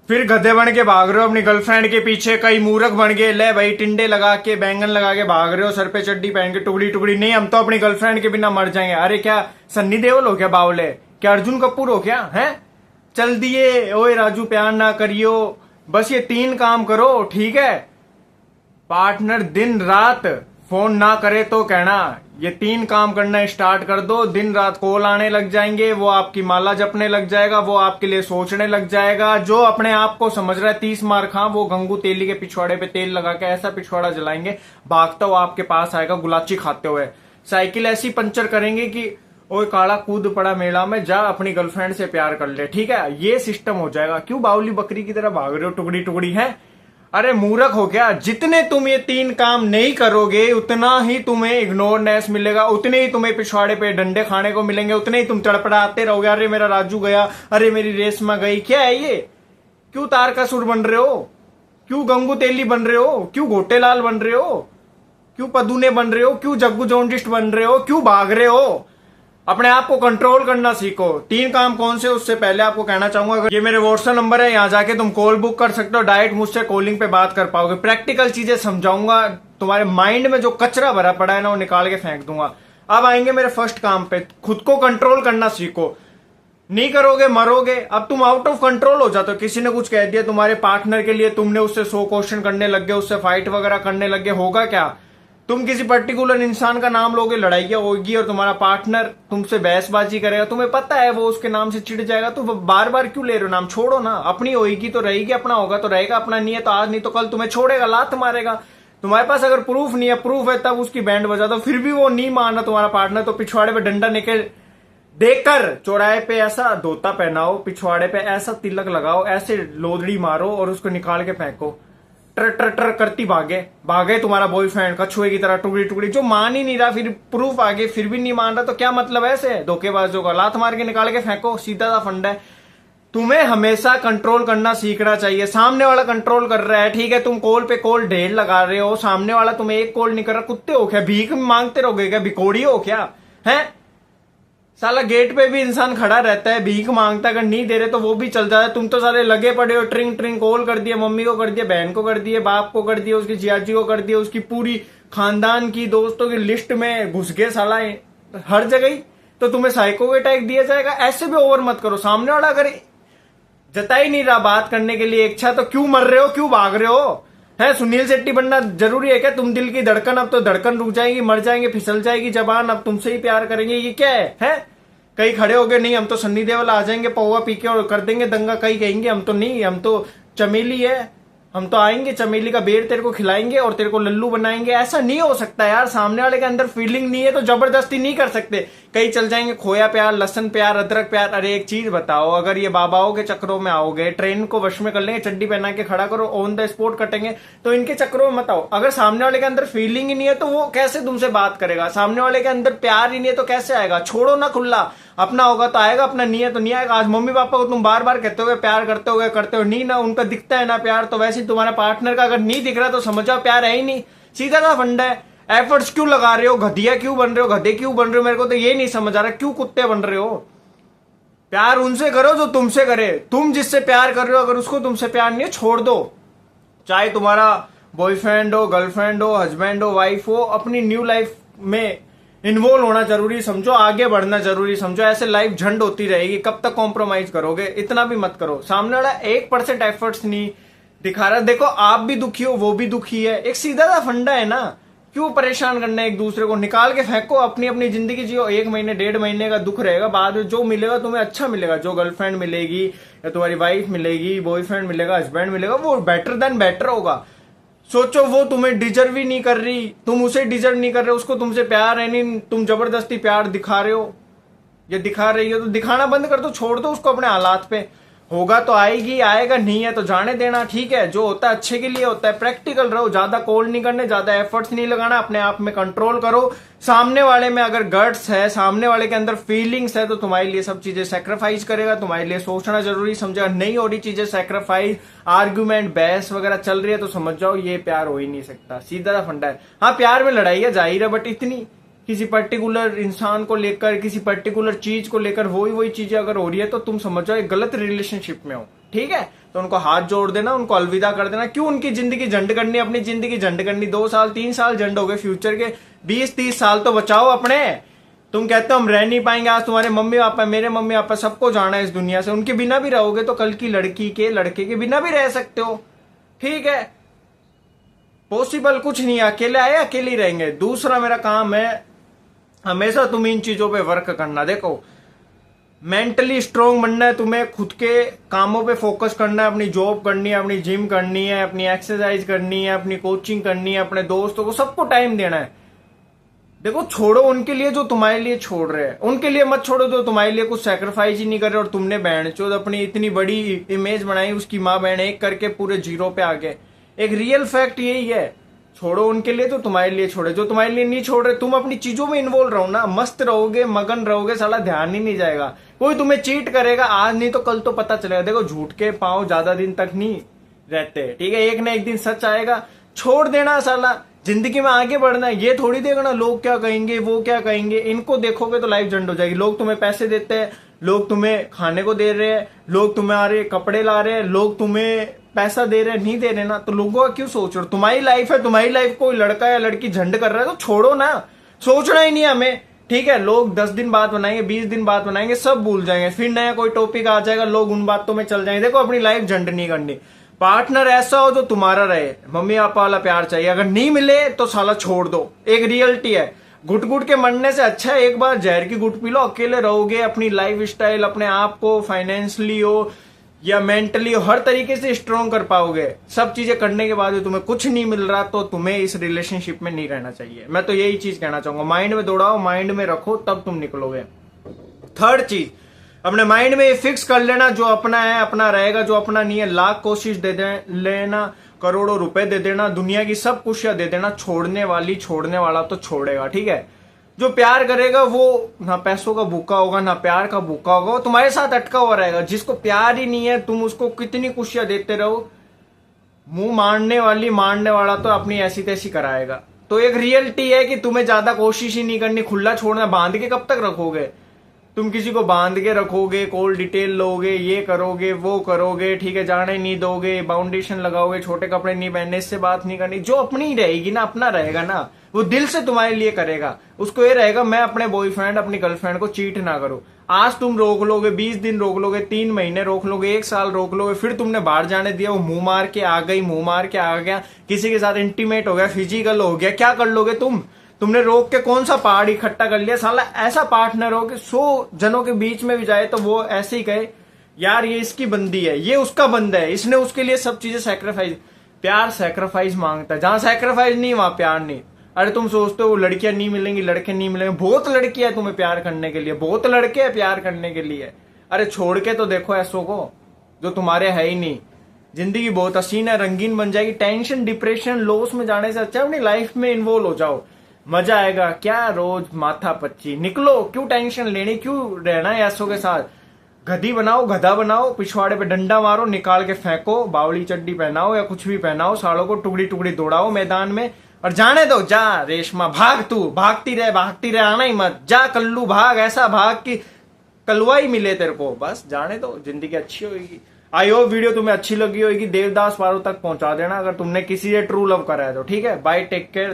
फिर गधे बन के भाग रहे हो अपनी गर्लफ्रेंड के पीछे, कई मूर्ख बन गए, ले भाई टिंडे लगा के बैंगन लगा के भाग रहे हो, सर पे चड्डी पहन के टुकड़ी टुकड़ी, नहीं हम तो अपनी गर्लफ्रेंड के बिना मर जाएंगे। अरे क्या सन्नी देओल हो क्या बावले, क्या अर्जुन कपूर हो क्या है? चल दिए, ओए राजू प्यार ना करियो, बस ये 3 काम करो, ठीक है? पार्टनर दिन रात फोन ना करे तो कहना, ये 3 काम करना स्टार्ट कर दो, दिन रात कॉल आने लग जाएंगे, वो आपकी माला जपने लग जाएगा, वो आपके लिए सोचने लग जाएगा। जो अपने आप को समझ रहा है 30 मार खा, वो गंगू तेली के पिछवाड़े पे तेल लगा के ऐसा पिछवाड़ा जलाएंगे, भागता हुआ आपके पास आएगा गुलाची खाते हुए। साइकिल ऐसी पंचर करेंगे कि ओए काला कूद पड़ा मेला में, जा अपनी गर्लफ्रेंड से प्यार कर ले, ठीक है? ये सिस्टम हो जाएगा। क्यों बावली बकरी की तरह भाग रहे हो टुकड़ी टुकड़ी है? अरे मूर्ख हो क्या? जितने तुम ये 3 काम नहीं करोगे उतना ही तुम्हें इग्नोरनेस मिलेगा, उतने ही तुम्हें पिछवाड़े पे डंडे खाने को मिलेंगे, उतने ही तुम तड़पड़ाते रहोगे, अरे मेरा राजू गया, अरे मेरी रेशमा गई। क्या है ये? क्यों तारकासुर बन रहे हो? क्यों गंगू तेली बन रहे हो? क्यों गोटेलाल बन रहे हो? क्यों पदूने बन रहे हो? क्यों जग्गू जोंडिस्ट बन रहे हो? क्यों भाग रहे हो? अपने आप को कंट्रोल करना सीखो। 3 काम कौन से, उससे पहले आपको कहना चाहूंगा, अगर ये मेरे व्हाट्सएप नंबर है, यहाँ जाके तुम कॉल बुक कर सकते हो, डायरेक्ट मुझसे कॉलिंग पे बात कर पाओगे। प्रैक्टिकल चीजें समझाऊंगा, तुम्हारे माइंड में जो कचरा भरा पड़ा है ना वो निकाल के फेंक दूंगा। अब आएंगे मेरे फर्स्ट काम पे, खुद को कंट्रोल करना सीखो। नहीं करोगे मरोगे। अब तुम आउट ऑफ कंट्रोल हो जाते हो, किसी ने कुछ कह दिया तुम्हारे पार्टनर के लिए, तुमने उससे 100 क्वेश्चन करने लग गए, उससे फाइट वगैरह करने लग गए, होगा क्या? तुम किसी पर्टिकुलर इंसान का नाम लोगे, लड़ाइयां होगी और तुम्हारा पार्टनर तुमसे बहसबाजी करेगा, तुम्हें पता है वो उसके नाम से चिढ़ जाएगा, तो बार बार क्यों ले रहे हो नाम? छोड़ो ना, अपनी होगी तो रहेगी, अपना होगा तो रहेगा, अपना नहीं है तो आज नहीं तो कल तुम्हें छोड़ेगा, लात मारेगा। तुम्हारे पास अगर प्रूफ नहीं है, प्रूफ है तब उसकी बैंड बजा दो, फिर भी वो नहीं माना तुम्हारा पार्टनर, तो पिछवाड़े पे डंडा निकल देकर चौराहे पे ऐसा धोता पहनाओ, पिछवाड़े पे ऐसा तिलक लगाओ, ऐसे लोदड़ी मारो और उसको निकाल के फेंको। ट्र ट्र ट्र करती भागे भागे तुम्हारा बॉयफ्रेंड कछुए की तरह टुकड़ी टुकड़ी, जो मान ही नहीं रहा, फिर प्रूफ आगे फिर भी नहीं मान रहा, तो क्या मतलब है? ऐसे धोखेबाजों का लात मार के निकाल के फेंको, सीधा सा फंडा है। तुम्हें हमेशा कंट्रोल करना सीखना चाहिए। सामने वाला कंट्रोल कर रहा है, ठीक है, तुम कॉल पे कॉल ढेर लगा रहे हो, सामने वाला तुम्हें एक कॉल नहीं कर रहा, कुत्ते हो क्या? भीख मांगते रहोगे क्या? भिकोड़ी हो क्या? है साला गेट पे भी इंसान खड़ा रहता है, भीख मांगता, अगर नहीं दे रहे तो वो भी चल जाता है। तुम तो साले लगे पड़े हो, ट्रिंग ट्रिंग कॉल कर दिया, मम्मी को कर दिया, बहन को कर दिया, बाप को कर दिया, उसकी जियाजी को कर दिया, उसकी पूरी खानदान की दोस्तों की लिस्ट में घुस गए साला हर जगह ही, तो तुम्हें साइको अटैक दिया जाएगा। ऐसे भी ओवर मत करो। सामने वाला अगर जता ही नहीं रहा बात करने के लिए इच्छा, तो क्यों मर रहे हो, क्यों भाग रहे हो? है सुनील शेट्टी बनना जरूरी है क्या? तुम दिल की धड़कन, अब तो धड़कन रुक जाएगी, मर जाएंगे, फिसल जाएगी जबान, अब तुमसे ही प्यार करेंगे, ये क्या है? कई खड़े हो गए, नहीं हम तो सन्नी देओल आ जाएंगे पौवा पी के और कर देंगे दंगा। कई कहेंगे हम तो नहीं, हम तो चमेली है, हम तो आएंगे चमेली का बेर तेरे को खिलाएंगे और तेरे को लल्लू बनाएंगे। ऐसा नहीं हो सकता यार, सामने वाले के अंदर फीलिंग नहीं है तो जबरदस्ती नहीं कर सकते। कई चल जाएंगे खोया प्यार, लहसन प्यार, अदरक प्यार। अरे एक चीज बताओ, अगर ये बाबाओं के चक्रों में आओगे, ट्रेन को वश में कर लेंगे, चड्डी पहना के खड़ा करो, ऑन द स्पॉट कटेंगे, तो इनके चक्रों में मत आओ। अगर सामने वाले के अंदर फीलिंग ही नहीं है तो वो कैसे तुमसे बात करेगा? सामने वाले के अंदर प्यार ही नहीं है तो कैसे आएगा? छोड़ो ना खुला, अपना होगा तो आएगा, अपना नहीं है तो नहीं आएगा। आज मम्मी पापा को तुम बार बार कहते हो प्यार करते हो नहीं ना, उनका दिखता है ना प्यार, तो वैसे तुम्हारा पार्टनर का अगर नहीं दिख रहा तो समझ जाओ प्यार है ही नहीं। सीधा सा फंडा है। एफर्ट्स क्यों लगा रहे हो? घटिया क्यों बन रहे हो? गधे क्यों बन रहे हो? मेरे को तो ये नहीं समझ आ रहा, क्यों कुत्ते बन रहे हो? प्यार उनसे करो जो तुमसे करे। तुम जिससे प्यार कर रहे हो, अगर उसको तुमसे प्यार नहीं है, छोड़ दो। चाहे तुम्हारा बॉयफ्रेंड हो, गर्लफ्रेंड हो, हस्बैंड हो, वाइफ हो, अपनी न्यू लाइफ में इन्वॉल्व होना जरूरी समझो, आगे बढ़ना जरूरी समझो। ऐसे लाइफ झंड होती रहेगी, कब तक कॉम्प्रोमाइज करोगे? इतना भी मत करो। सामने वाला 1% एफर्ट्स नहीं दिखा रहा, देखो आप भी दुखी हो, वो भी दुखी है, एक सीधा सा फंडा है ना। क्यों परेशान करना है एक दूसरे को? निकाल के फेंको, अपनी अपनी जिंदगी जियो। 1 महीने 1.5 महीने का दुख रहेगा, बाद में जो मिलेगा तुम्हें अच्छा मिलेगा। जो गर्लफ्रेंड मिलेगी या तुम्हारी वाइफ मिलेगी, बॉयफ्रेंड मिलेगा, हस्बैंड मिलेगा, वो बेटर देन बेटर होगा। सोचो वो तुम्हें डिजर्व ही नहीं कर रही, तुम उसे डिजर्व नहीं कर रहे, उसको तुमसे प्यार है नहीं, तुम जबरदस्ती प्यार दिखा रहे हो या दिखा रही हो, तो दिखाना बंद कर दो, छोड़ दो उसको अपने हालात पे। होगा तो आएगी, आएगा, नहीं है तो जाने देना, ठीक है। जो होता है अच्छे के लिए होता है। प्रैक्टिकल रहो, ज्यादा कॉल नहीं करने, ज्यादा एफर्ट्स नहीं लगाना, अपने आप में कंट्रोल करो। सामने वाले में अगर गट्स है, सामने वाले के अंदर फीलिंग्स है, तो तुम्हारे लिए सब चीजें सेक्रीफाइस करेगा, तुम्हारे लिए सोचना जरूरी समझेगा। नहीं हो रही चीजें सेक्रीफाइस, आर्ग्यूमेंट, बहस वगैरह चल रही है, तो समझ जाओ ये प्यार हो ही नहीं सकता। सीधा सा फंडा है। हाँ प्यार में लड़ाई है जाहिर है, बट इतनी किसी पर्टिकुलर इंसान को लेकर, किसी पर्टिकुलर चीज को लेकर वही चीजें अगर हो रही है, तो तुम समझ जाओ एक गलत रिलेशनशिप में हो, ठीक है। तो उनको हाथ जोड़ देना, उनको अलविदा कर देना। क्यों उनकी जिंदगी झंड करनी, अपनी जिंदगी झंड करनी। 2 साल 3 साल झंड हो गए, फ्यूचर के 20-30 साल तो बचाओ अपने। तुम कहते हो हम रह नहीं पाएंगे, आज तुम्हारे मम्मी पापा, मेरे मम्मी पापा, सबको जाना है इस दुनिया से, उनके बिना भी रहोगे तो कल की लड़की के लड़के के बिना भी रह सकते हो, ठीक है। पॉसिबल कुछ नहीं है, अकेले आए अकेले ही रहेंगे। दूसरा मेरा काम है हमेशा तुम इन चीजों पे वर्क करना। देखो, मेंटली स्ट्रांग बनना है तुम्हें, खुद के कामों पे फोकस करना है, अपनी जॉब करनी है, अपनी जिम करनी है, अपनी एक्सरसाइज करनी है, अपनी कोचिंग करनी है, अपने दोस्तों को सबको टाइम देना है। देखो, छोड़ो उनके लिए जो तुम्हारे लिए छोड़ रहे हैं, उनके लिए मत छोड़ो जो तुम्हारे लिए कुछ सैक्रिफाइस ही नहीं कर रहे। और तुमने बहन चोद अपनी इतनी बड़ी इमेज बनाई, उसकी माँ बहन एक करके पूरे जीरो पे आ गए। एक रियल फैक्ट यही है, छोड़ो उनके लिए तो तुम्हारे लिए छोड़े, जो तुम्हारे लिए नहीं छोड़ रहे। तुम अपनी चीजों में इन्वॉल्व रहो ना, मस्त रहोगे, मगन रहोगे, साला ध्यान ही नहीं जाएगा। कोई तुम्हें चीट करेगा आज नहीं तो कल तो पता चलेगा। देखो, झूठ के पांव ज्यादा दिन तक नहीं रहते, ठीक है। एक ना एक दिन सच आएगा, छोड़ देना साला। जिंदगी में आगे बढ़ना है, ये थोड़ी देखना लोग क्या कहेंगे, वो क्या कहेंगे। इनको देखोगे तो लाइफ झंड हो जाएगी। लोग तुम्हें पैसे देते हैं, लोग तुम्हें खाने को दे रहे हैं, लोग तुम्हारे कपड़े ला रहे हैं, लोग तुम्हें पैसा दे रहे हैं, नहीं दे रहे ना, तो लोगों का क्यों सोच रहे हो। तुम्हारी लाइफ है, तुम्हारी लाइफ कोई लड़का या लड़की झंड कर रहा है तो छोड़ो ना, सोचना ही नहीं हमें, ठीक है। लोग 10 दिन बाद बनाएंगे, 20 दिन बाद बनाएंगे, सब भूल जाएंगे, फिर नया कोई टॉपिक आ जाएगा, लोग उन बातों में चल जाएंगे। देखो, अपनी लाइफ झंड नहीं करनी। पार्टनर ऐसा हो जो तुम्हारा रहे, मम्मी पापा वाला प्यार चाहिए। अगर नहीं मिले तो साला छोड़ दो, एक रियलिटी है। घुट घुट के मरने से अच्छा है एक बार जहर की घुट पी लो, अकेले रहोगे, अपनी लाइफ स्टाइल, अपने आप को फाइनेंशियली हो या मेंटली हो, हर तरीके से स्ट्रॉन्ग कर पाओगे। सब चीजें करने के बाद तुम्हें कुछ नहीं मिल रहा तो तुम्हें इस रिलेशनशिप में नहीं रहना चाहिए। मैं तो यही चीज कहना चाहूंगा, माइंड में दौड़ाओ, माइंड में रखो, तब तुम निकलोगे। थर्ड चीज, अपने माइंड में ये फिक्स कर लेना, जो अपना है अपना रहेगा, जो अपना नहीं है लाख कोशिश दे लेना, करोड़ों रुपए दे देना, दुनिया की सब खुशियां दे देना, छोड़ने वाला तो छोड़ेगा, ठीक है। जो प्यार करेगा वो ना पैसों का भूखा होगा, ना प्यार का भूखा होगा, वो तुम्हारे साथ अटका हुआ रहेगा। जिसको प्यार ही नहीं है, तुम उसको कितनी खुशियां देते रहो, मुंह मारने वाला तो अपनी ऐसी तैसी कराएगा। तो एक रियलिटी है कि तुम्हें ज्यादा कोशिश ही नहीं करनी, खुला छोड़ना। बांध के कब तक रखोगे तुम, किसी को बांध के रखोगे, कॉल डिटेल लोगे, ये करोगे वो करोगे, ठीक है, जाने नहीं दोगे, बाउंडेशन लगाओगे, छोटे कपड़े नहीं पहनने, इससे बात नहीं करनी। जो अपनी रहेगी ना, अपना रहेगा ना, वो दिल से तुम्हारे लिए करेगा। उसको ये रहेगा मैं अपने बॉयफ्रेंड अपनी गर्लफ्रेंड को चीट ना करूं। आज तुम रोक लोगे, 20 दिन रोक लोगे, 3 महीने रोक लोगे, 1 साल रोक लोगे, फिर तुमने बाहर जाने दिया, वो मुंह मार के आ गई, मुंह मार के आ गया, किसी के साथ इंटीमेट हो गया, फिजिकल हो गया, क्या कर लोगे तुमने रोक के कौन सा पहाड़ इकट्ठा कर लिया। साला ऐसा पार्टनर हो कि 100 जनों के बीच में भी जाए तो वो ऐसे ही कहे यार ये इसकी बंदी है, ये उसका बंदा है, इसने उसके लिए सब चीजें सैक्रिफाइस। प्यार सैक्रिफाइस मांगता है, जहां सैक्रिफाइस नहीं वहां प्यार नहीं। अरे तुम सोचते हो लड़कियां नहीं मिलेंगी, लड़के नहीं मिलेंगे, बहुत लड़कियां है तुम्हें प्यार करने के लिए, बहुत लड़के हैं प्यार करने के लिए। अरे छोड़ के तो देखो ऐसों को जो तुम्हारे है ही नहीं। जिंदगी बहुत हसीन है, रंगीन बन जाएगी। टेंशन डिप्रेशन लॉस में जाने से अच्छा अपनी लाइफ में इन्वॉल्व हो जाओ, मजा आएगा। क्या रोज माथा पच्ची, निकलो, क्यों टेंशन लेनी, क्यों रहना है ऐसों के साथ। गधी बनाओ, गधा बनाओ, पिछवाड़े पे डंडा मारो, निकाल के फेंको, बावली चड्डी पहनाओ या कुछ भी पहनाओ, सालों को टुकड़ी टुकड़ी दौड़ाओ मैदान में और जाने दो। जा रेशमा, भाग, तू भागती रहे, आना ही मत। जा कल्लू भाग, ऐसा भाग कि कलवा ही मिले तेरे को, बस जाने दो, जिंदगी अच्छी होगी। आई होप वीडियो तुम्हें अच्छी लगी होगी। देवदास पारो तक पहुंचा देना अगर तुमने किसी से ट्रू लव करा है तो, ठीक है। Bye, take care.